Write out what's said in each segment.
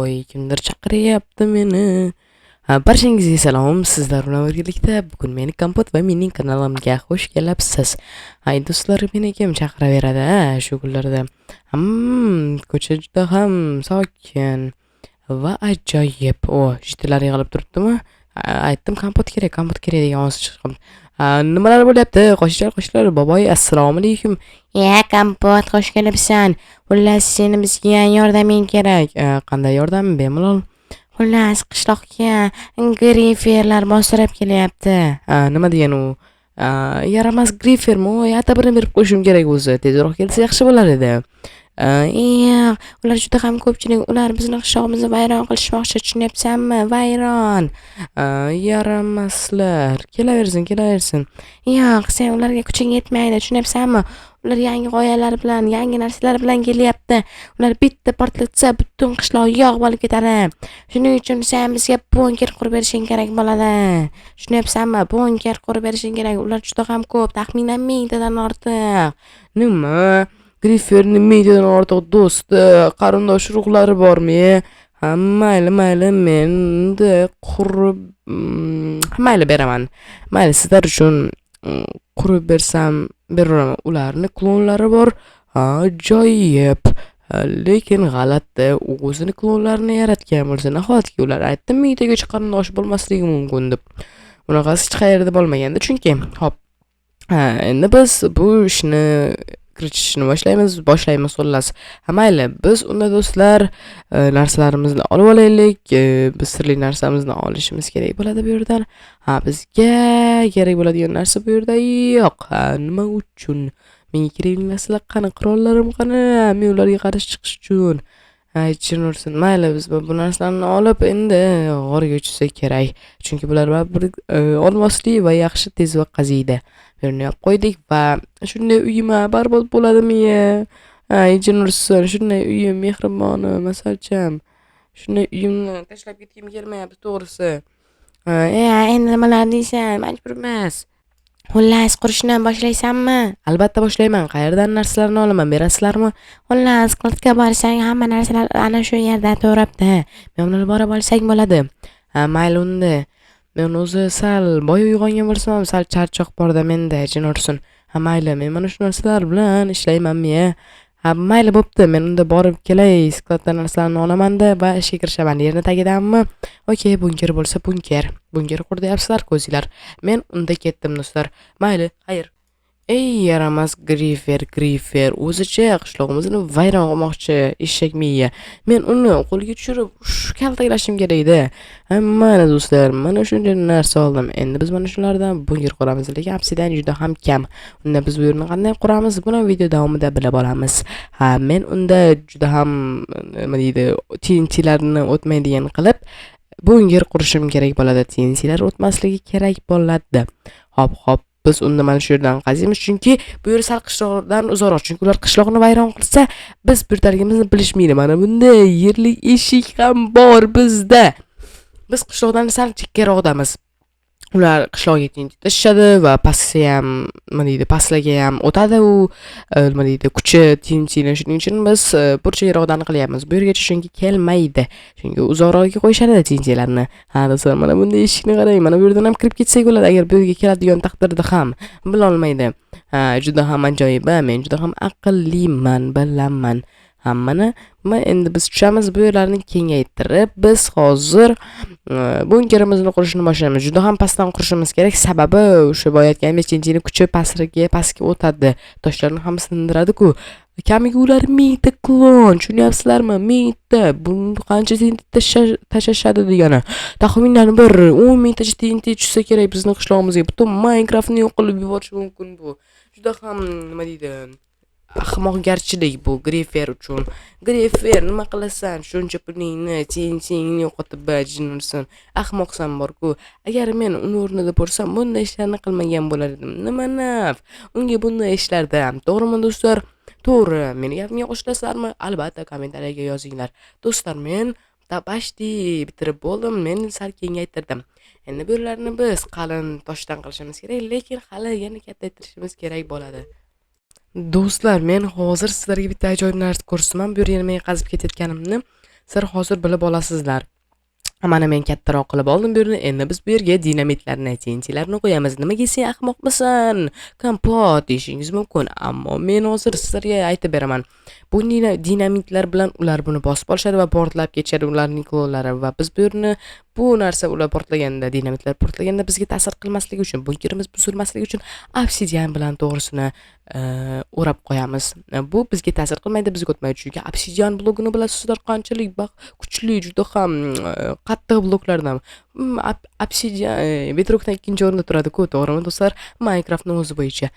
Oy, kimdir chaqiryapti meni. Barchangizga salom. Sizlar bilan birgalikda bugun meni Kompot va mening kanalimga xush kelibsiz. Do'stlar, meni kim chaqiraveradi shu kunlarda. Ko'cha juda ham sokin va ajoyib. Jitilar yig'ilib turibdimi? Aytdim kompot kerak degan ovoz chiqib. Nimalar bo'lyapti? Qo'shnilar, boboy, assalomu alaykum. Kompot, xush kelibsan. Xullas, seni bizga yordaming kerak. Qanday yordam, bemalol? Xullas, qishloqqa griferlar bostirib kelyapti. Nima degan u? Yaramas grifermi? Atabirini berib qo'yishim kerak o'zi. Tezroq kelsa yaxshi bo'lar edi. Ular juda ham ko'pchilik. Ular bizni qishlog'imizni vayron qilishmoqchi, tushunyapsanmi? Vayron. Yaramaslar. Kelaversin. Yo'q, sen ularga kuching yetmaydi, tushunyapsanmi? Ular yangi g'oyalar bilan, yangi narsalar bilan kelyapti. Ular bitta portlatsa, butun qishloq yog' bo'lib ketadi. Shuning uchun sen bizga bunker qurib berishing kerak bo'ladi. Tushunyapsanmi? Bunker qurib berishing kerak. Ular juda ham ko'p, taxminan 1000 tadan ortiq. Nima? Griferning 1000 tadan ortiq do'sti, qarindosh urug'lari bormi? Mayli, menda qurib mayli beraman. Mayli, sizlar uchun qurib bersam beraman. Ularni klonlari bor. Ajoyib. Lekin g'alati, u o'zini klonlarini yaratgan bo'lsa, nahotki ular aytdim 1000 tagacha qarindosh bo'lmasligi mumkin deb. Bunaqasi hech qayerda bo'lmaganda, chunki hop. Endi biz bu ishni kiritishni boshlaymiz xullas. Mayli, biz unda do'stlar narsalarimizni olib olaylik. Biz sirli narsamizni olishimiz kerak bo'ladi bu yerdan. Bizga kerak bo'ladigan narsa bu yerda yo'q. Nima uchun? Menga kerakli narsalar qani? Qurollarim qani? Men ularga qarshi chiqish uchun. Aytishursin. Mayli, biz bu narsalarni olib endi g'orga tushsak kerak. Chunki bular bir olmosli va yaxshi tez va qaziydi. Yerni olib qo'ydik va shunday uyim barbod bo'ladimi? Aytishursin. Shunday uyim mehriboni, masalcham. Shunday uyimni tashlab ketgim kelmayapti, to'g'risi. Endi nimalar deysan? Majbur emas. Xullas, qurishni boshlaysanmi? Albatta boshlayman. Qayerdan narsalarni olaman, berasizlarmi? Xullas, qiltga borsang hamma narsalar ana shu yerda turibdi. Men uni borib olsak bo'ladi. Mayli unda. Men o'zi sal boy uyg'ongan bo'lsam, sal charchoq borda menda, jin ursin. Mayli, men mana shu narsalar bilan ishlayman-mi? Mayli, bo'pti. Men unda borib kelay, skladdan narsalarni olaman-da va ishga kirishaman. Yerni tagidanmi? Okey, bunker bo'lsa bunker. Bunker qur deyapsizlar, ko'zinglar. Men unda ketdim, do'stlar. Mayli, xayr. Yaramas grifer, o'zicha qishlog'imizni vayron qilmoqchi, eshak miya. Men uni qo'lga tushirib, kaltaklashim kerak-da. Mana do'stlar, mana shunday narsa oldim. Endi biz mana shulardan bunker quramiz, lekin obsidian juda ham kam. Unda biz bu yerni qanday quramiz, buni video davomida bilib olamiz. Men unda juda ham nima deydi, TNTlarni o'tmaydigan qilib bunker qurishim kerak bo'ladi. TNTlar o'tmasligi kerak bo'ladi. Hop. Biz unda mana shu yerdan qaziymiz, chunki bu yer sal qishloqdan uzoqroq. Chunki ular qishloqni vayron qilsa, biz bir tarafimizni bilishmaydi. Mana bunda yerlik eshik ham bor bizda. Biz qishloqdan sal chekkaroqdamiz. Ular qishloqga tashishadi va pastga ham, nima deydi, pastlarga ham o'tadi u, nima deydi, kuchi tinchini. Shuning uchun biz burchakroqdan qilyapmiz. Bu yergacha chunki kelmaydi. Chunki uzoqroqga qo'yishadi tinchilarni. Do'stlar, mana bunday eshikni qarang. Mana bu yerdan ham kirib ketsak bo'ladi, agar bu yerga keladigan taqdirda ham. Bilolmaydi. Juda ham ajoyib. Men juda ham aqlliman, bilaman. Hammani endi biz tushamiz, bu yerlarni kengaytirib biz hozir bunkerimizni qurishni boshlaymiz. Juda ham pastdan qurishimiz kerak, sababi o'sha boyatgan meshinchining kuchi pastga o'tadi. Toshlarni ham sindiradi-ku. Kamiga ular 1000 ta klon, tushunyapsizlarmi? 1000 ta. Buni qancha TNT tashashadi degani. Taxminan bir 10 tacha TNT tushsa kerak bizning qishlog'imizga. Butun Minecraftni yo'q qilib yuborish mumkin bu. Juda ham nima deydi? Ahmoqgarchilik bu grifer uchun. Grifer, nima qilasan? Shuncha pulingni, TNT'ni yo'qotib bajinursan. Ahmoqsan borku. Agar men uni o'rnida bo'lsam, bunday ishlarni qilmagan bo'lar edim. Nima naf? Unga bunday ishlardan. To'g'rimi do'stlar? To'g'ri. Meni gapimga qo'shilasizlarmi? Albatta kommentariyaga yozinglar. Do'stlar, men tabashdi bitirib bo'ldim. Men sal kengaytirdim. Endi bu yerlarni biz qalin toshdan qilishimiz kerak, lekin hali yana kattaytirishimiz kerak bo'ladi. Do'stlar, men hozir sizlarga bitta ajoyib narsa ko'rsataman. Bu yerga men qazib ketayotganimni sizlar hozir bilib olasizlar. Mana men kattaroq qilib oldim bu yerni. Endi biz bu yerga dinamitlarni, TNTlarni qo'yamiz. Nimaga sen ahmoqmisan? Kompot deyishingiz mumkin, ammo men hozir sizlarga aytib beraman. Bu dinamitlar bilan ular buni bosib olishadi va portlab ketishadi ularning klollari va biz bu yerni bu narsa ular portlaganda, dinamitlar portlaganda bizga ta'sir qilmasligi uchun, bunkerimiz buzilmasligi uchun obsidian bilan to'g'risini o'rab qo'yamiz. Bu bizga ta'sir qilmaydi, bizga o'tmaydi. Chunki obsidian blogini bilasizlar qanchalik kuchli, juda ham qattiq bloklardan. Obsidian Bedrockdan ikkinchi o'rinda turadi-ku, to'g'rimi do'stlar? Minecraftning o'zi bo'yicha.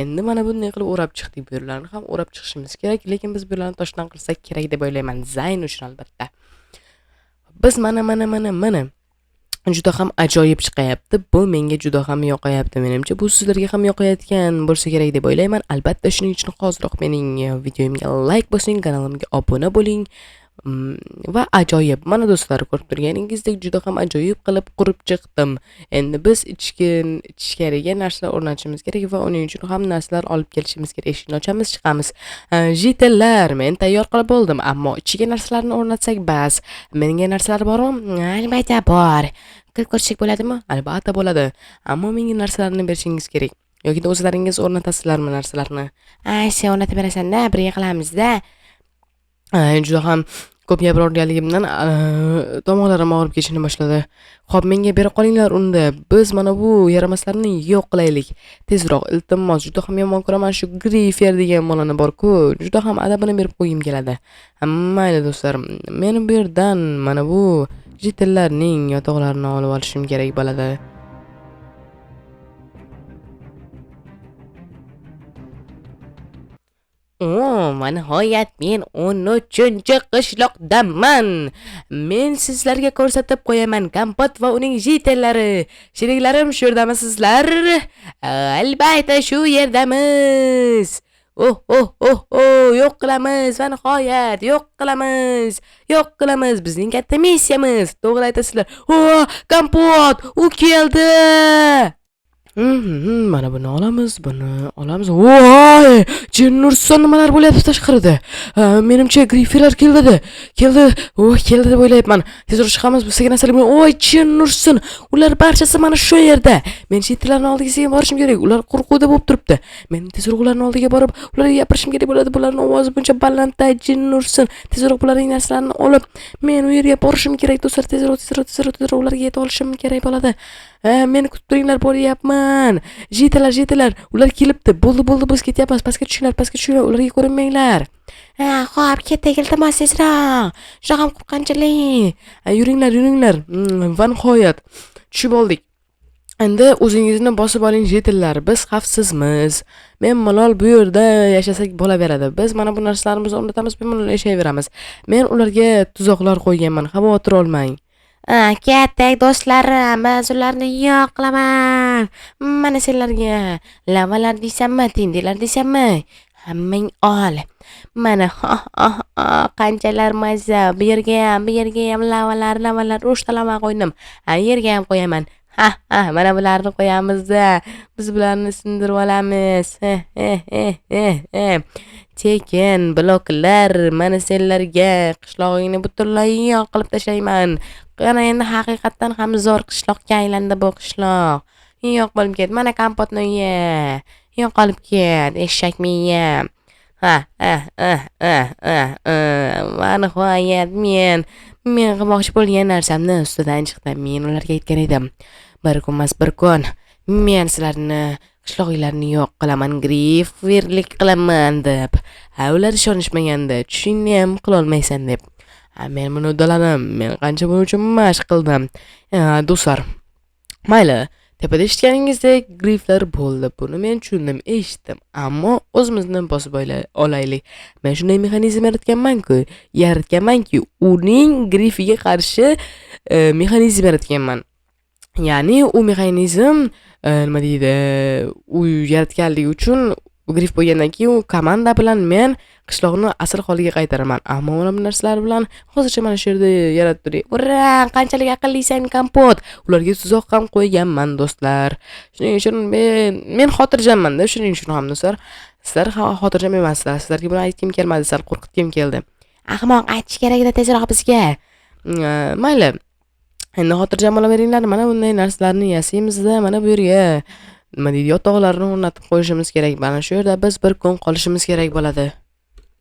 Endi mana bunday qilib o'rab chiqdik. Bu yerlarni ham o'rab chiqishimiz kerak, lekin biz bu yerlarni toshdan qilsak kerak deb o'ylayman. Zayn uchun albatta. Biz mana juda ham ajoyib chiqayapti. Bu menga juda ham yoqayapti. Menimcha bu sizlarga ham yoqayotgan bo'lsa kerak deb o'ylayman. Albatta shuning uchun hozirroq mening videomga like bosing, kanalimga obuna bo'ling. Va ajoyib. Mana do'stlar, ko'rib turganingizdek juda ham ajoyib qilib qurib chiqdim. Endi biz ichkariga narsalar o'rnatishimiz kerak va uning uchun ham narsalar olib kelishimiz kerak. Eshikni ochamiz, chiqamiz. Jitellar, men tayyor qilib bo'ldim, ammo ichiga narsalarni o'rnatsak bas. Menga narsalar bormi? Albatta bor. Kirib ko'rsak bo'ladimi? Albatta bo'ladi. Ammo menga narsalarni berishingiz kerak. Yoki o'zlaringiz o'rnatasizlarmi narsalarni? Sen o'rnatib berasan-da, birga qilamiz-da. Juda ham ko'p gapirganligimdan tomoqlarim og'rib ketishni boshladi. Xo'p, menga bera qolinglar unda. Biz mana bu yaramaslarni yo'q qilaylik. Tezroq, iltimos. Juda ham yomon ko'raman shu Grifer degan bolani bor-ku. Juda ham adabini berib qo'yim keladi. Mayli do'stlar, men bu yerdan mana bu jitillarning yotoqlarini olib olishim kerak bo'ladi. Nihoyat men 13-qishloqdaman. Men sizlarga ko'rsatib qo'yaman Kompot va uning jitellari. Sheriklarim, shu yerdamisizlar? Albatta shu yerdamiz. Yo'q qilamiz va nihoyat yo'q qilamiz. Bizning katta missiyamiz. To'g'ri aytasizlar. Kompot, u keldi. Mana buni olamiz. Voy! Jinnurson nimalar bo'lyapti tashqarida? Menimcha Griferlar keldi. Keldi deb o'ylayapman. Tezroq chiqamiz bu sekin bilan. Voy, Jinnurson! Ular barchasi mana shu yerda. Men chetlarning oldiga sekin borishim kerak. Ular qo'rquvda bo'lib turibdi. Men tezroq ularning oldiga borib, ularga gapirishim kerak bo'ladi. Bularning ovozi buncha balandda, Jinnurson. Tezroq bularning narsalarini olib, men u yerga borishim kerak do'stlar. Tezroq ularga yetib olishim kerak bo'ladi. Meni kutib turinglar, bo'lyapman. Jetalar, ular kelibdi. Bo'ldi, biz ketyapmiz. Pastga tushinglar, ularga ko'rinmanglar. Xo'p, ketdik, iltimos tezroq. Juda ham qo'rqinchli. Yuringlar. Va nihoyat tushib oldik. Endi o'zingizni bosib oling jetillar. Biz xavfsizmiz. Men malol bu yerda yashasak bo'laveradi. Biz mana bu narsalarimizni o'rnatamiz, bemalol yashayveramiz. Men ularga tuzoqlar qo'yganman. Xavotir olmang. Ketdik do'stlarim, biz ularni yo'q qilaman. Mana senlarga lavalar deysanmi, tindilar deysanmi? Hammang ol. Mana qanchalar mazza. Bu yerga ham lavalar ushtalama qo'ydim. Yerga ham qo'yaman. Mana bularni qo'yamiz-da. Biz bularni sindirib olamiz. Tekin bloklar, mana senlarga qishlog'ingni butunlay yo'q qilib tashlayman. Qana endi haqiqatdan ham zo'r qishloqqa aylandi bu qishloq. Yo'q bo'lib ket. Mana Kompotni uyi. Yo'q qolib ket, eshak miya. Va nihoyat men qilmoqchi bo'lgan narsamni ustidan chiqdim. Men ularga aytgan edim. Bir kun men sizlarni qishloqinglarni yo'q qilaman, Griferlik qilaman deb. Ular ishonishmaganda, tushingni ham qila olmaysan deb. Men buni uddaladim. Men qancha buning uchun mashq qildim. Do'stlar, mayli. Tepada eshitganingizdek griflar bo'ldi. Buni men tushundim, eshitdim. Ammo o'zimizni bosib olaylik. Men shunday mexanizm yaratganmanki, uning grifiga qarshi mexanizm yaratganman. Ya'ni u mexanizm nima deydi, u yaratganligi uchun grif bo'lgandan keyin u komanda bilan men qishloqni asl holiga qaytaraman. Ammo mana bu narsalar bilan hozircha mana shu yerda yaratib turay. Ura, qanchalik aqllisan Kompot. Ularga tuzoq ham qo'yganman do'stlar. Shuning uchun men xotirjamman-da, shuning uchun ham do'stlar. Sizlar xotirjam emassizlar. Sizlarga buni aytgim kelmadi, sal qo'rqitgim keldi. Ahmoq, aytish kerak edi tezroq bizga. Mayli. Endi xotirjam bo'laveringlar. Mana bunday narsalarni yasaymizda, mana bu yerga nima deydi, yotoqlarni o'rnatib qo'yishimiz kerak. Mana shu yerda biz bir kun qolishimiz kerak bo'ladi.